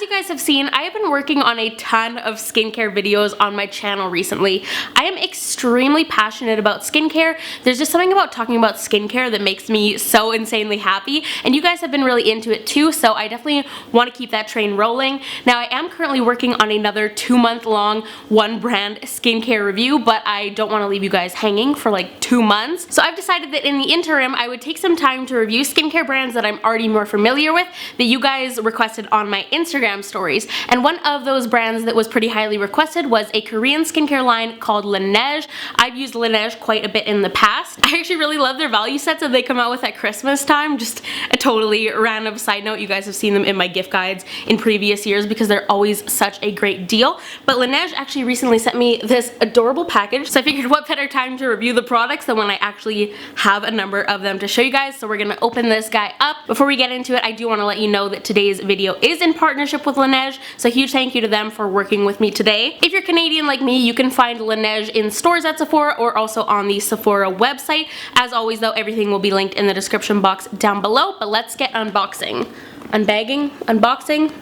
you guys have seen, I have been working on a ton of skincare videos on my channel recently. I am extremely passionate about skincare. There's just something about talking about skincare that makes me so insanely happy, and you guys have been really into it too, so I definitely want to keep that train rolling. Now, I am currently working on another 2-month-long one brand skincare review, but I don't want to leave you guys hanging for like 2 months. So I've decided that in the interim, I would take some time to review skincare brands that I'm already more familiar with that you guys requested on my Instagram stories. And one of those brands that was pretty highly requested was a Korean skincare line called LANEIGE. I've used LANEIGE quite a bit in the past. I actually really love their value sets that they come out with at Christmas time. Just a totally random side note, you guys have seen them in my gift guides in previous years because they're always such a great deal. But LANEIGE actually recently sent me this adorable package, so I figured what better time to review the products than when I actually have a number of them to show you guys. So we're gonna open this guy up. Before we get into it, I do want to let you know that today's video is in partnership with LANEIGE, so a huge thank you to them for working with me today. If you're Canadian like me, you can find LANEIGE in stores at Sephora or also on the Sephora website. As always though, everything will be linked in the description box down below, but let's get unboxing. Unboxing?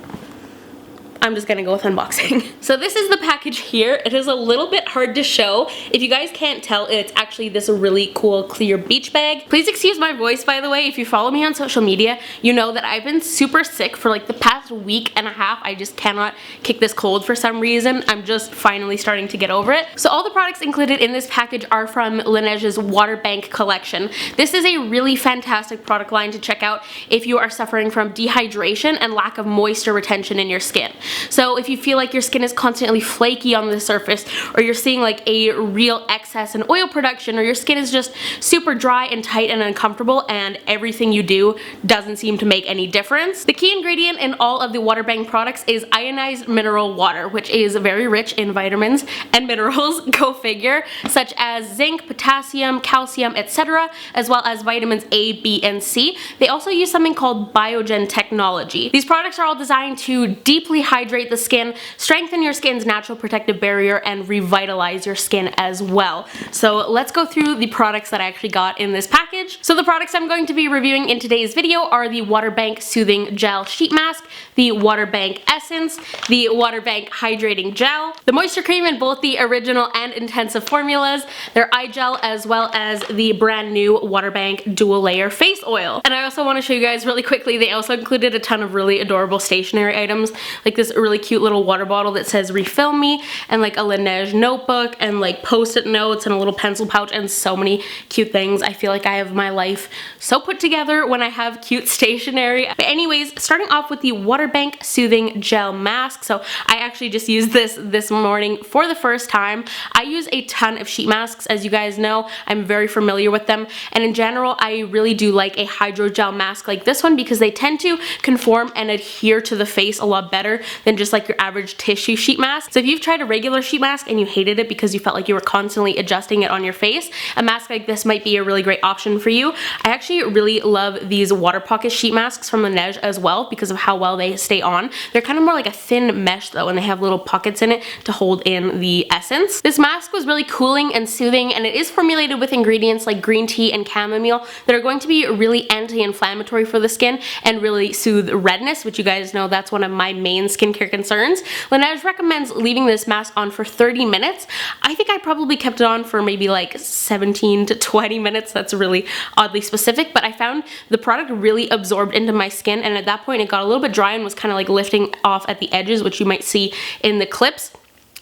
I'm just gonna go with unboxing. So this is the package here. It is a little bit hard to show. If you guys can't tell, it's actually this really cool clear beach bag. Please excuse my voice, by the way. If you follow me on social media, you know that I've been super sick for like the past week and a half. I just cannot kick this cold for some reason. I'm just finally starting to get over it. So all the products included in this package are from LANEIGE's Water Bank collection. This is a really fantastic product line to check out if you are suffering from dehydration and lack of moisture retention in your skin. So if you feel like your skin is constantly flaky on the surface, or you're seeing like a real excess in oil production, or your skin is just super dry and tight and uncomfortable and everything you do doesn't seem to make any difference, the key ingredient in all of the Water Bank products is ionized mineral water, which is very rich in vitamins and minerals, go figure, such as zinc, potassium, calcium, etc., as well as vitamins A, B, and C. They also use something called biogen technology. These products are all designed to deeply hydrate the skin, strengthen your skin's natural protective barrier, and revitalize your skin as well. So let's go through the products that I actually got in this package. So the products I'm going to be reviewing in today's video are the Water Bank Soothing Gel Sheet Mask, the Water Bank Essence, the Water Bank Hydrating Gel, the Moisture Cream in both the original and intensive formulas, their eye gel, as well as the brand new Water Bank Dual Layer Face Oil. And I also want to show you guys really quickly, they also included a ton of really adorable stationery items, like this really cute little water bottle that says refill me, and like a LANEIGE notebook, and like post-it notes, and a little pencil pouch, and so many cute things. I feel like I have my life so put together when I have cute stationery. But anyways, starting off with the Water Bank Soothing Gel Mask. So I actually just used this morning for the first time. I use a ton of sheet masks, as you guys know. I'm very familiar with them, and in general I really do like a hydrogel mask like this one because they tend to conform and adhere to the face a lot better than just like your average tissue sheet mask. So if you've tried a regular sheet mask and you hated it because you felt like you were constantly adjusting it on your face, a mask like this might be a really great option for you. I actually really love these Waterpocket sheet masks from LANEIGE as well because of how well they stay on. They're kind of more like a thin mesh though, and they have little pockets in it to hold in the essence. This mask was really cooling and soothing, and it is formulated with ingredients like green tea and chamomile that are going to be really anti-inflammatory for the skin and really soothe redness, which you guys know that's one of my main skincare concerns. LANEIGE recommends leaving this mask on for 30 minutes. I think I probably kept it on for maybe like 17 to 20 minutes. That's really oddly specific, but I found the product really absorbed into my skin, and at that point it got a little bit dry and was kind of like lifting off at the edges, which you might see in the clips.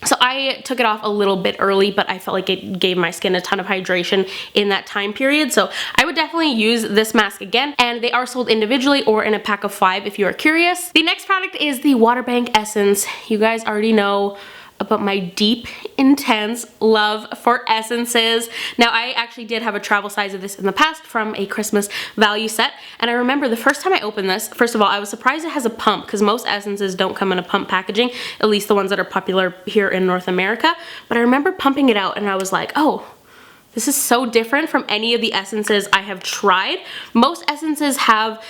So I took it off a little bit early, but I felt like it gave my skin a ton of hydration in that time period. So I would definitely use this mask again, and they are sold individually or in a pack of 5 if you are curious. The next product is the Water Bank Essence. You guys already know about my deep, intense love for essences. Now, I actually did have a travel size of this in the past from a Christmas value set, and I remember the first time I opened this, first of all, I was surprised it has a pump because most essences don't come in a pump packaging, at least the ones that are popular here in North America, but I remember pumping it out and I was like, oh, this is so different from any of the essences I have tried. Most essences have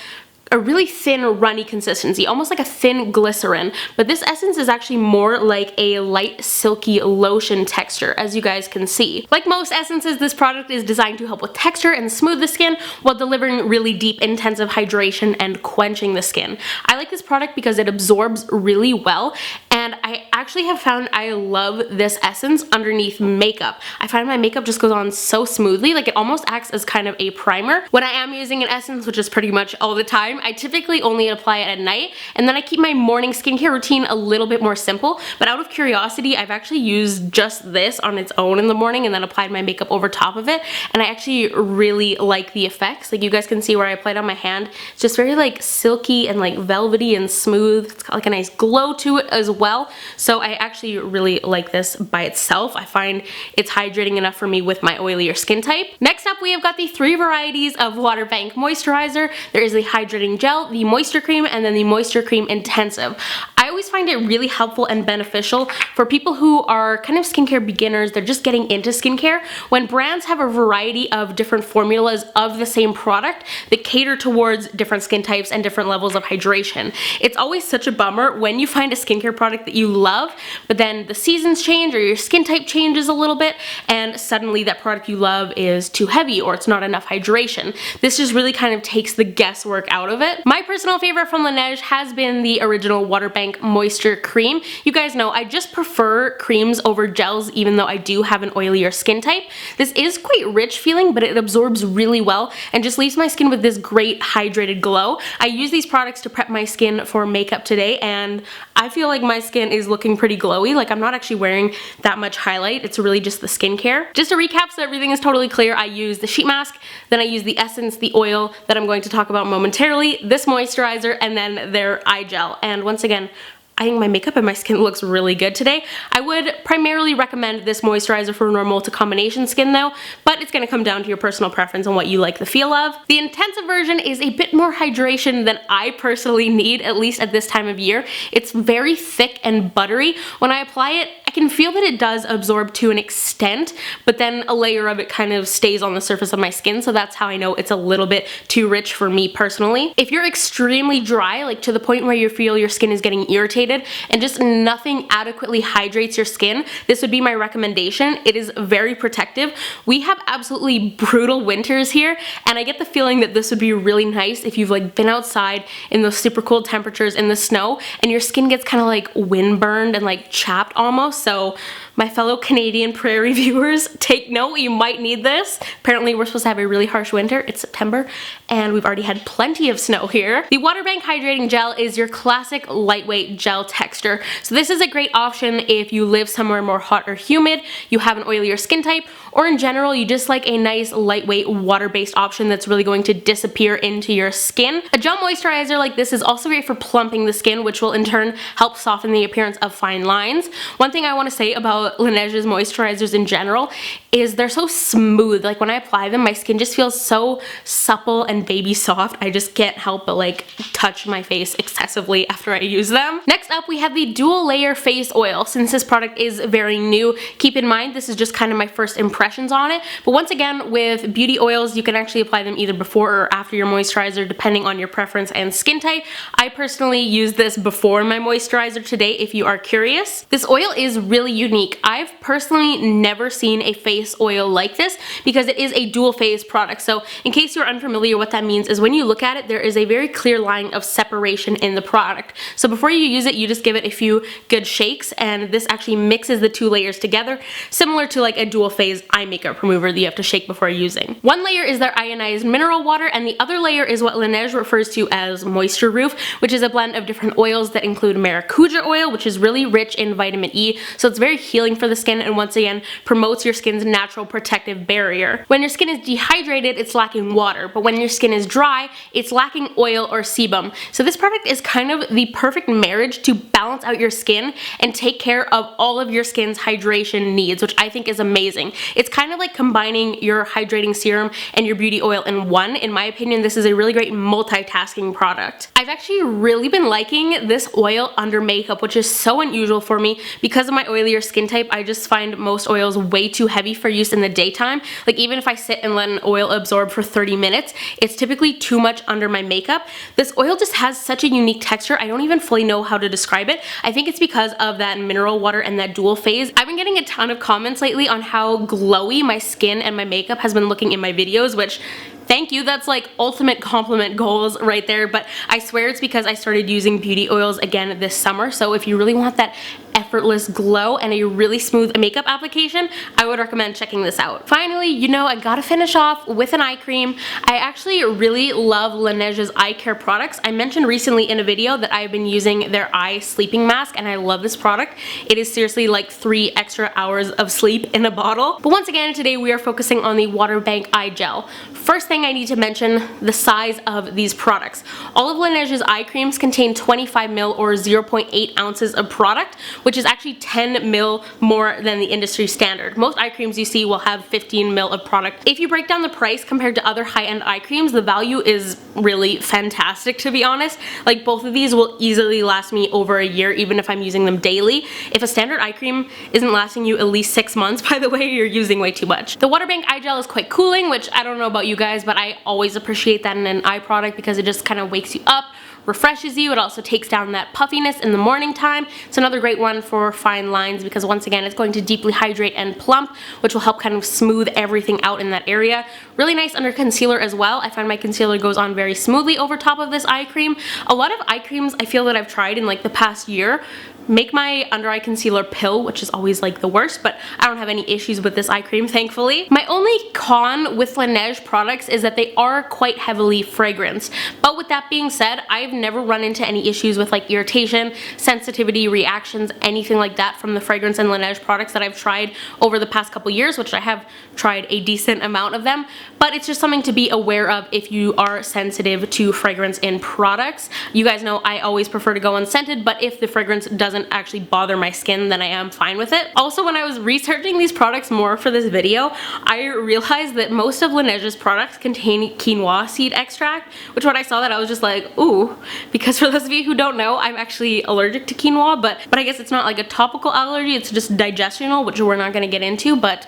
a really thin, runny consistency, almost like a thin glycerin, but this essence is actually more like a light, silky lotion texture, as you guys can see. Like most essences, this product is designed to help with texture and smooth the skin while delivering really deep, intensive hydration and quenching the skin. I like this product because it absorbs really well, and I actually have found I love this essence underneath makeup. I find my makeup just goes on so smoothly, like it almost acts as kind of a primer. When I am using an essence, which is pretty much all the time, I typically only apply it at night, and then I keep my morning skincare routine a little bit more simple, but out of curiosity, I've actually used just this on its own in the morning and then applied my makeup over top of it, and I actually really like the effects. Like you guys can see where I applied on my hand, it's just very like silky and like velvety and smooth. It's got like a nice glow to it as well, so I actually really like this by itself. I find it's hydrating enough for me with my oilier skin type. Next up, we have got the 3 varieties of Water Bank Moisturizer. There is the Hydrating Gel, the Moisture Cream, and then the Moisture Cream Intensive. I always find it really helpful and beneficial for people who are kind of skincare beginners, they're just getting into skincare, when brands have a variety of different formulas of the same product that cater towards different skin types and different levels of hydration. It's always such a bummer when you find a skincare product that you love, but then the seasons change or your skin type changes a little bit, and suddenly that product you love is too heavy or it's not enough hydration. This just really kind of takes the guesswork out of it. My personal favorite from LANEIGE has been the original Water Bank Moisture Cream. You guys know I just prefer creams over gels, even though I do have an oilier skin type. This is quite rich feeling, but it absorbs really well and just leaves my skin with this great hydrated glow. I use these products to prep my skin for makeup today, and I feel like my skin is looking pretty glowy. Like I'm not actually wearing that much highlight, it's really just the skincare. Just to recap so everything is totally clear, I use the sheet mask, then I use the essence, the oil that I'm going to talk about momentarily, this moisturizer, and then their eye gel. And once again, I think my makeup and my skin looks really good today. I would primarily recommend this moisturizer for normal to combination skin though, but it's going to come down to your personal preference and what you like the feel of. The intensive version is a bit more hydration than I personally need, at least at this time of year. It's very thick and buttery. When I apply it, I can feel that it does absorb to an extent, but then a layer of it kind of stays on the surface of my skin, so that's how I know it's a little bit too rich for me personally. If you're extremely dry, like to the point where you feel your skin is getting irritated and just nothing adequately hydrates your skin, this would be my recommendation. It is very protective. We have absolutely brutal winters here, and I get the feeling that this would be really nice if you've like been outside in those super cold temperatures in the snow and your skin gets kind of like windburned and like chapped almost. So my fellow Canadian prairie viewers, take note, you might need this. Apparently we're supposed to have a really harsh winter. It's September and we've already had plenty of snow here. The Water Bank Hydrating Gel is your classic lightweight gel texture. So this is a great option if you live somewhere more hot or humid, you have an oilier skin type, or in general you just like a nice lightweight water-based option that's really going to disappear into your skin. A gel moisturizer like this is also great for plumping the skin, which will in turn help soften the appearance of fine lines. One thing I want to say about LANEIGE's moisturizers in general is they're so smooth. Like when I apply them, my skin just feels so supple and baby soft. I just can't help but like touch my face excessively after I use them. Next up, we have the dual layer face oil. Since this product is very new, keep in mind this is just kind of my first impressions on it. But once again, with beauty oils, you can actually apply them either before or after your moisturizer, depending on your preference and skin type. I personally use this before my moisturizer today if you are curious. This oil is really unique. I've personally never seen a face oil like this because it is a dual phase product. So in case you're unfamiliar, what that means is when you look at it, there is a very clear line of separation in the product. So before you use it, you just give it a few good shakes, and this actually mixes the 2 layers together, similar to like a dual phase eye makeup remover that you have to shake before using. One layer is their ionized mineral water, and the other layer is what LANEIGE refers to as Moisture Roof, which is a blend of different oils that include maracuja oil, which is really rich in vitamin E, so it's very healing for the skin and once again promotes your skin's natural protective barrier. When your skin is dehydrated, it's lacking water, but when your skin is dry, it's lacking oil or sebum. So this product is kind of the perfect marriage to balance out your skin and take care of all of your skin's hydration needs, which I think is amazing. It's kind of like combining your hydrating serum and your beauty oil in one. In my opinion, this is a really great multitasking product. I've actually really been liking this oil under makeup, which is so unusual for me because of of my oilier skin type, I just find most oils way too heavy for use in the daytime. Like even if I sit and let an oil absorb for 30 minutes, it's typically too much under my makeup. This oil just has such a unique texture. I don't even fully know how to describe it. I think it's because of that mineral water and that dual phase. I've been getting a ton of comments lately on how glowy my skin and my makeup has been looking in my videos, which thank you, that's like ultimate compliment goals right there, but I swear it's because I started using beauty oils again this summer. So if you really want that effortless glow and a really smooth makeup application, I would recommend checking this out. Finally, you know, I gotta finish off with an eye cream. I actually really love Laneige's eye care products. I mentioned recently in a video that I've been using their eye sleeping mask and I love this product. It is seriously like 3 extra hours of sleep in a bottle. But once again, today we are focusing on the Water Bank Eye Gel. First thing I need to mention, the size of these products. All of Laneige's eye creams contain 25 ml or 0.8 ounces of product, which is actually 10 ml more than the industry standard. Most eye creams you see will have 15 ml of product. If you break down the price compared to other high-end eye creams, the value is really fantastic, to be honest. Like both of these will easily last me over a year even if I'm using them daily. If a standard eye cream isn't lasting you at least 6 months, by the way, you're using way too much. The Water Bank Eye Gel is quite cooling, which I don't know about you guys, but I always appreciate that in an eye product because it just kind of wakes you up, refreshes you. It also takes down that puffiness in the morning time. It's another great one for fine lines because once again it's going to deeply hydrate and plump, which will help kind of smooth everything out in that area. Really nice under concealer as well. I find my concealer goes on very smoothly over top of this eye cream. A lot of eye creams I feel that I've tried in like the past year make my under eye concealer pill, which is always like the worst, but I don't have any issues with this eye cream, thankfully. My only con with Laneige products is that they are quite heavily fragranced. But with that being said, I've never run into any issues with like irritation, sensitivity, reactions, anything like that from the fragrance and Laneige products that I've tried over the past couple years, which I have tried a decent amount of them. But it's just something to be aware of if you are sensitive to fragrance in products. You guys know I always prefer to go unscented, but if the fragrance doesn't actually bother my skin, then I am fine with it. Also, when I was researching these products more for this video, I realized that most of Laneige's products contain quinoa seed extract, which when I saw that I was just like, ooh, because for those of you who don't know, I'm actually allergic to quinoa, but I guess it's not like a topical allergy, it's just digestional, which we're not gonna get into, but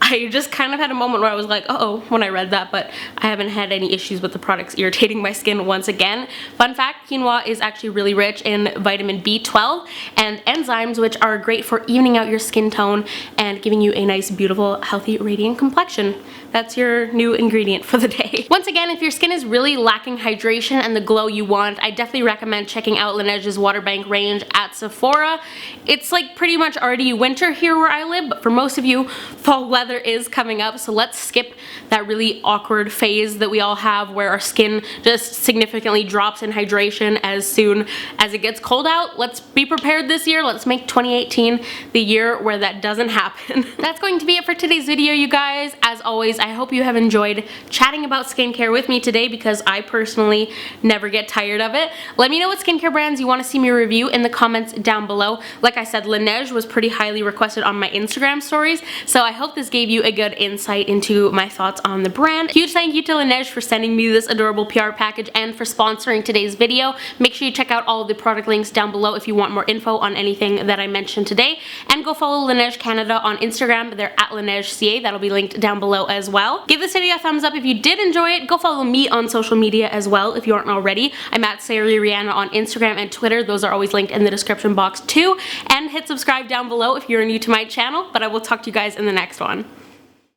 I just kind of had a moment where I was like, uh-oh, when I read that, but I haven't had any issues with the products irritating my skin once again. Fun fact, quinoa is actually really rich in vitamin B12 and enzymes, which are great for evening out your skin tone and giving you a nice, beautiful, healthy, radiant complexion. That's your new ingredient for the day. Once again, if your skin is really lacking hydration and the glow you want, I definitely recommend checking out Laneige's Water Bank range at Sephora. It's like pretty much already winter here where I live, but for most of you, fall weather is coming up, so let's skip that really awkward phase that we all have where our skin just significantly drops in hydration as soon as it gets cold out. Let's be prepared this year. Let's make 2018 the year where that doesn't happen. That's going to be it for today's video, you guys. As always, I hope you have enjoyed chatting about skincare with me today because I personally never get tired of it. Let me know what skincare brands you want to see me review in the comments down below. Like I said, Laneige was pretty highly requested on my Instagram stories, so I hope this gave you a good insight into my thoughts on the brand. Huge thank you to Laneige for sending me this adorable PR package and for sponsoring today's video. Make sure you check out all of the product links down below if you want more info on anything that I mentioned today. And go follow Laneige Canada on Instagram. They're at LaNeigeCA. That'll be linked down below as well. Give this video a thumbs up if you did enjoy it. Go follow me on social media as well if you aren't already. I'm at SariReanna on Instagram and Twitter. Those are always linked in the description box too. And hit subscribe down below if you're new to my channel. But I will talk to you guys in the next one.